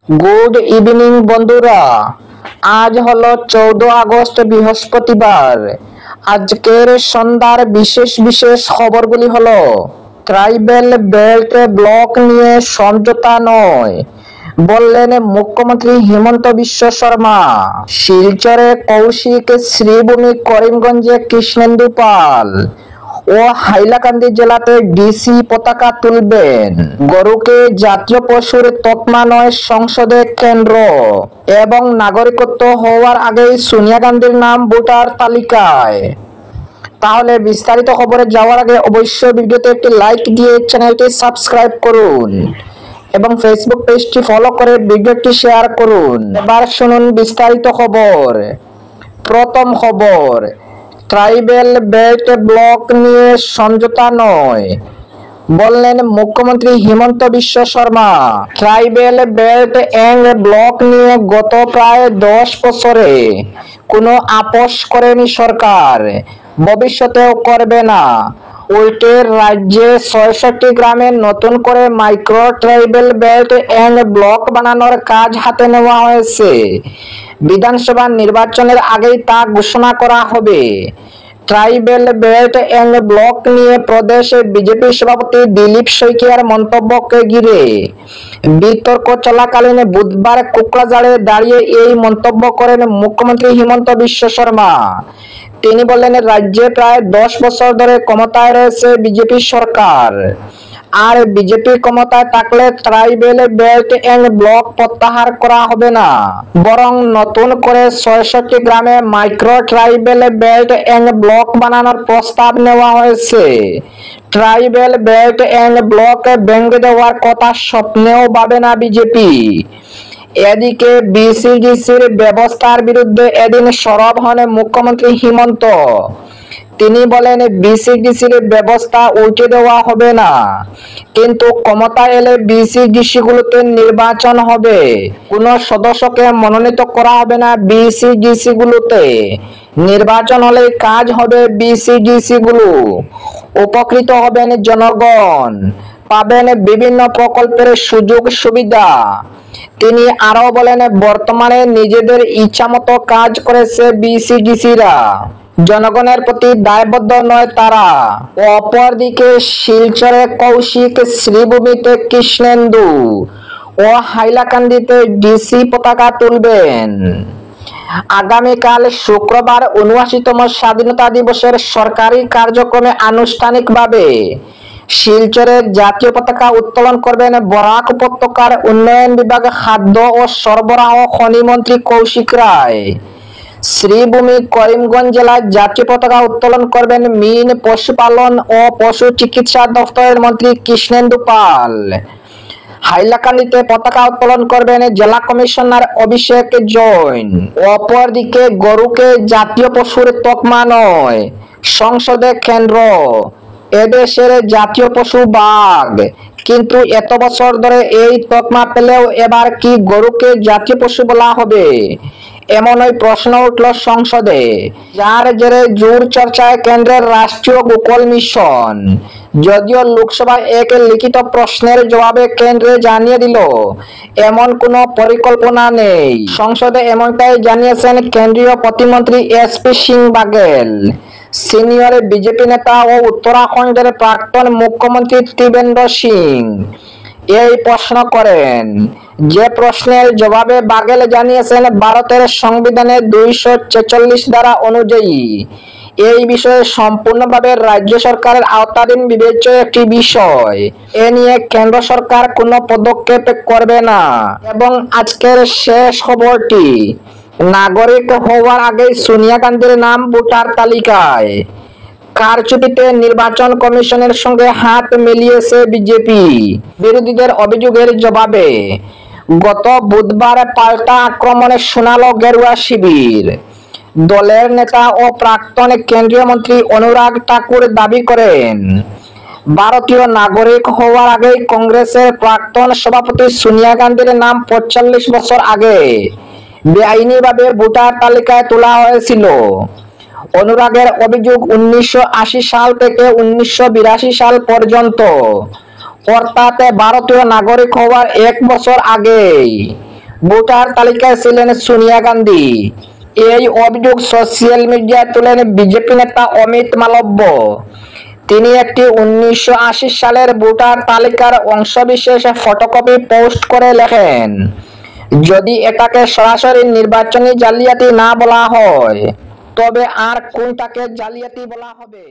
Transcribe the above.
Good evening বন্ধুরা, আজ হলো 14 আগস্ট বৃহস্পতিবার। আজকের সন্ধ্যার বিশেষ বিশেষ খবরগুলি হলো: ট্রাইবেল বেল্ট ব্লক নিয়ে সমঝোতা নয় বললেন মুখ্যমন্ত্রী হিমন্ত বিশ্ব শর্মা। শিলচরে কৌশিক, শ্রীভূমি করিমগঞ্জে কৃষ্ণেন্দু পাল ও হাইলাকান্দি জেলাতে ডিসি পতাকা তুলবেন। গরুকে জাতীয় পশুর তকমা নয় সংসদে কেন্দ্র, এবং নাগরিকত্ব হওয়ার আগেই সোনিয়া গান্ধীর নাম ভোটার তালিকায়। তাহলে বিস্তারিত খবরে যাওয়ার আগে অবশ্যই ভিডিওতে একটি লাইক দিয়ে চ্যানেলটি সাবস্ক্রাইব করুন এবং ফেসবুক পেজটি ফলো করে ভিডিওটি শেয়ার করুন। এবার শুনুন বিস্তারিত খবর। প্রথম খবর, ট্রাইবেল বেল্ট ব্লক নিয়ে সমঝোতা নয় বললেন মুখ্যমন্ত্রী Himanta Biswa Sarma. Tribal belt end block নিয়ে গত প্রায় 10 বছরে কোনো আপোষ করেনি সরকার, ভবিষ্যতেও করবে না। উল্টে রাজ্যে 66 গ্রামে নতুন করে micro tribal belt end block বানানোর কাজ হাতে নেওয়া হয়েছে। বিধানসভা নির্বাচনের আগেই তা ঘোষণা করা হবে। ট্রাইবেল বেল্ট এন্ড ব্লক নিয়ে প্রদেশ বিজেপি সভাপতি দিলীপ শইকিয়ার মন্তব্যকে ঘিরে বিতর্ক চলাকালীন বুধবার কোকরাঝাড়ে দাঁড়িয়ে এই মন্তব্য করেন মুখ্যমন্ত্রী হিমন্ত বিশ্ব শর্মা। তিনি বলেন, রাজ্যে প্রায় 10 বছর ধরে ক্ষমতায় রয়েছে বিজেপি সরকার, আর বিজেপি ক্ষমতায় থাকলে ট্রাইবেল বেল্ট এন্ড ব্লক প্রত্যাহার করা হবে না, বরং নতুন করে 66 গ্রামে micro tribal belt end block বানানোর প্রস্তাব নেওয়া হয়েছে। ট্রাইবেল বেল্ট এন্ড ব্লক ভেঙে দেওয়ার কথা স্বপ্নেও ভাবে না বিজেপি। এদিকে বিসিডিসির ব্যবস্থার বিরুদ্ধে এদিন সরব হন মুখ্যমন্ত্রী হিমন্ত। তিনি বলেন, বিসিডিসির ব্যবস্থা উল্টে দেওয়া হবে না, কিন্তু ক্ষমতা এলে বিসিডিসি গুলোতে নির্বাচন হবে। কোন সদস্যকে মনোনীত করা হবে না বিসিডিসি গুলোতে। নির্বাচন হলে কাজ হবে বিসিডিসি গুলো। উপকৃত হবেন জনগণ, পাবেন বিভিন্ন প্রকল্পের সুযোগ সুবিধা। তিনি আরো বলেন, বর্তমানে নিজেদের ইচ্ছামতো কাজ করেছে বিসিডিসিরা, জনগণের প্রতি দায়বদ্ধ নয় তারা। অপরদিকে শিলচরে কৌশিক, শ্রীভূমিতে কৃষ্ণেন্দু ও হাইলাকান্দিতে ডিসি পতাকা তুলবেন। আগামীকাল শুক্রবার 79তম স্বাধীনতা দিবসের সরকারি কার্যক্রমে আনুষ্ঠানিকভাবে শিলচরে জাতীয় পতাকা উত্তোলন করবেন বরাক উপত্যকার উন্নয়ন বিভাগ, খাদ্য ও সরবরাহ খনি মন্ত্রী কৌশিক রায়। শ্রীভূমি করিমগঞ্জ জেলায় জাতীয় পতাকা উত্তোলন করবেন মিন, পশুপালন ও পশু চিকিৎসা দফতরের মন্ত্রী কৃষ্ণেন্দু পাল। হাইলাকান্দিতে পতাকা উত্তোলন করবেন জেলা কমিশনার অভিষেক জৈন। অপরদিকে গরুকে জাতীয় পশুর তকমা নয় সংসদে কেন্দ্র, এদেশের জাতীয় পশু বাঘ, কিন্তু এত বছর ধরে এই তকমা পেলেও এবার কি গরুকে জাতীয় পশু বলা হবে? এমনই প্রশ্ন উঠল সংসদে, যার জেরে জোর চর্চায় কেন্দ্রের রাষ্ট্রীয় গোকুল মিশন। যদিও লোকসভায় এক লিখিত প্রশ্নের জবাবে কেন্দ্রে জানিয়ে দিল এমন কোনো পরিকল্পনা নেই। সংসদে এমনটাই জানিয়েছেন কেন্দ্রীয় প্রতিমন্ত্রী SP Singh Baghel. Senior BJP নেতা ও উত্তরাখণ্ডের প্রাক্তন মুখ্যমন্ত্রী ত্রিবেন্দ্র সিং এই প্রশ্ন করেন। যে প্রশ্নের জবাবে বাঘেল জানিয়েছেন, ভারতের সংবিধানের 246 ধারা অনুযায়ী এই বিষয়ে সম্পূর্ণভাবে রাজ্য সরকারের আওতাধীন বিবেচ্য একটি বিষয়। এ নিয়ে কেন্দ্র সরকার কোনো পদক্ষেপ করবে না। এবং আজকের শেষ খবরটি, নাগরিক হওয়ার আগেই সোনিয়া গান্ধীর নাম ভোটার তালিকায়। কারচুপিতে নির্বাচন কমিশনের সঙ্গে হাত মিলিয়েছে বিজেপি। বিরোধীদের অভিযোগের জবাবে গত বুধবার পাল্টা আক্রমণে শোনালো গেরুয়া শিবির। দলের নেতা ও প্রাক্তন কেন্দ্রীয় মন্ত্রী অনুরাগ ঠাকুর দাবি করেন, ভারতীয় নাগরিক হওয়ার আগেই কংগ্রেসের প্রাক্তন সভাপতি সোনিয়া গান্ধীর নাম 45 বছর আগে বেআইনিভাবে ভোটার তালিকায় তোলা হয়েছিল। অনুরাগের অভিযোগ, 1980 সাল থেকে 1982 সাল পর্যন্ত, অর্থাৎ ভারতীয় নাগরিক হওয়ার 1 বছর আগেই ভোটার তালিকায় ছিলেন সোনিয়া গান্ধী। এই অভিযোগ সোশ্যাল মিডিয়ায় তোলেন বিজেপি নেতা অমিত মালব্য। তিনি একটি 1980 সালের ভোটার তালিকার অংশবিশেষ ফটোকপি পোস্ট করে লেখেন, যদি এটাকে সরাসরি নির্বাচনী জালিয়াতি না বলা হয় তবে আর কোনটাকে জালিয়াতি বলা হবে।